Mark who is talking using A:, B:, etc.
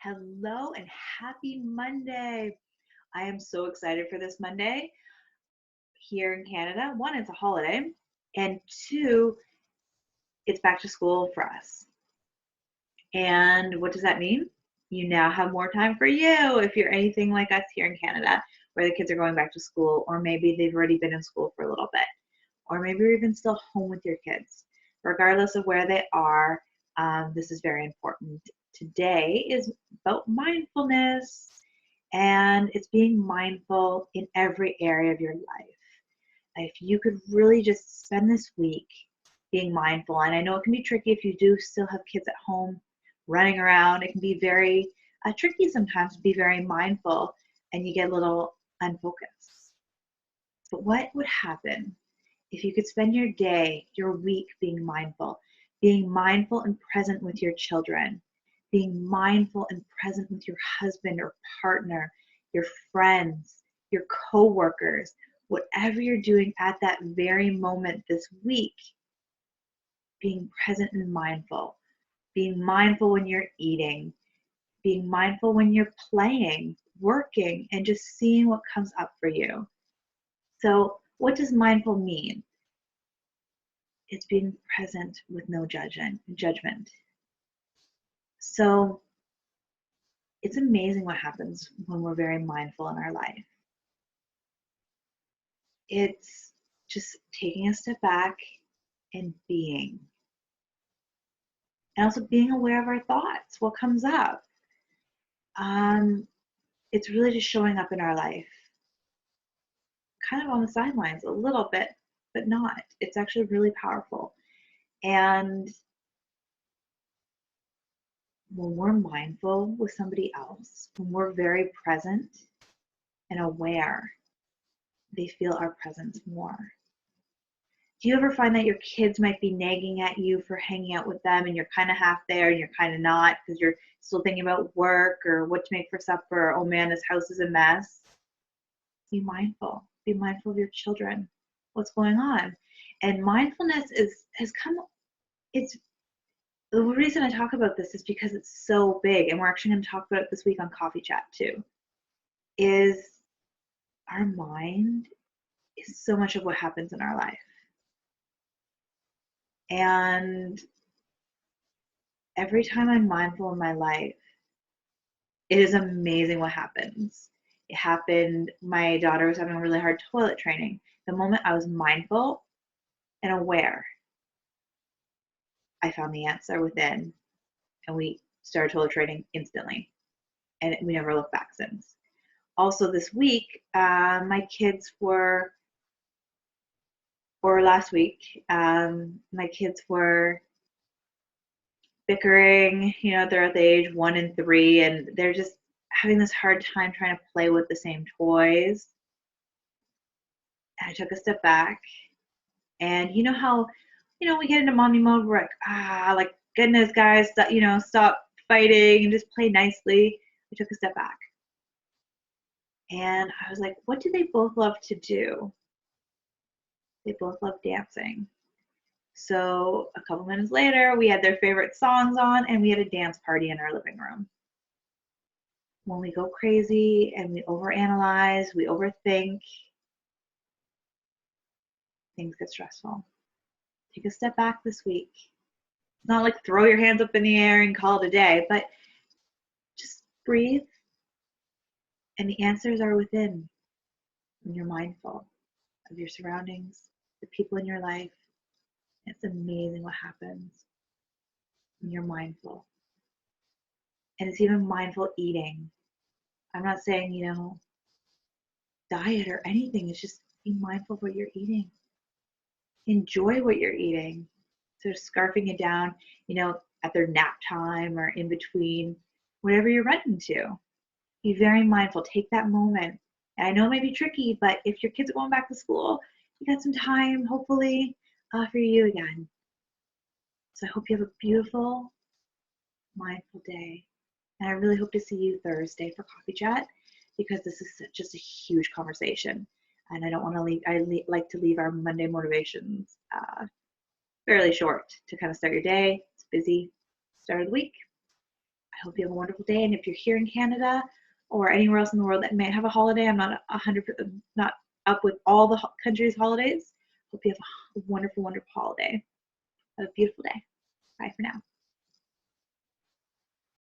A: Hello and happy Monday. I am so excited for this Monday here in Canada. One, it's a holiday, and two, it's back to school for us. And what does that mean? You now have more time for you if you're anything like us here in Canada, where the kids are going back to school, or maybe they've already been in school for a little bit, or maybe you're even still home with your kids. Regardless of where they are, this is very important. Today is about mindfulness, and it's being mindful in every area of your life. If you could really just spend this week being mindful, and I know it can be tricky if you do still have kids at home running around. It can be very tricky sometimes to be very mindful and you get a little unfocused. But what would happen if you could spend your day, your week being mindful and present with your children, being mindful and present with your husband or partner, your friends, your coworkers, whatever you're doing at that very moment this week, being present and mindful, being mindful when you're eating, being mindful when you're playing, working, and just seeing what comes up for you. So, what does mindful mean? It's being present with no judgment. So, it's amazing what happens when we're very mindful in our life. It's just taking a step back and being. And also being aware of our thoughts, what comes up. It's really just showing up in our life, kind of on the sidelines a little bit, but not. It's actually really powerful. And when we're mindful with somebody else, when we're very present and aware, they feel our presence more. Do you ever find that your kids might be nagging at you for hanging out with them and you're kind of half there and you're kind of not because you're still thinking about work or what to make for supper? Or, oh man, this house is a mess. Be mindful. Be mindful of your children. What's going on? And mindfulness it's the reason I talk about this is because it's so big, and we're actually going to talk about it this week on Coffee Chat too, is our mind is so much of what happens in our life. And every time I'm mindful in my life, it is amazing what happens. It happened, my daughter was having a really hard toilet training. The moment I was mindful and aware, I found the answer within, and we started toilet training instantly. And we never looked back since. Also this week, my kids were, or last week, my kids were bickering. They're at the age 1 and 3, and they're just having this hard time trying to play with the same toys. And I took a step back, and you know how, we get into mommy mode, we're like, goodness, guys, stop fighting and just play nicely. I took a step back. And I was like, what do they both love to do? They both love dancing. So a couple minutes later, we had their favorite songs on and we had a dance party in our living room. When we go crazy and we overanalyze, we overthink, things get stressful. Take a step back this week. It's not like throw your hands up in the air and call it a day, but just breathe. And the answers are within when you're mindful of your surroundings, the people in your life. It's amazing what happens when you're mindful. And it's even mindful eating. I'm not saying, diet or anything. It's just being mindful of what you're eating. Enjoy what you're eating. So scarfing it down, at their nap time or in between, whatever you're running to. Be very mindful. Take that moment. And I know it may be tricky, but if your kids are going back to school, you got some time, hopefully, for you again. So I hope you have a beautiful, mindful day. And I really hope to see you Thursday for Coffee Chat, because this is just a huge conversation. And I don't want to like to leave our Monday motivations fairly short to kind of start your day. It's busy start of the week. I hope you have a wonderful day. And if you're here in Canada or anywhere else in the world that may have a holiday, I'm not 100% not up with all the countries' holidays. Hope you have a wonderful, wonderful holiday. Have a beautiful day. Bye for now.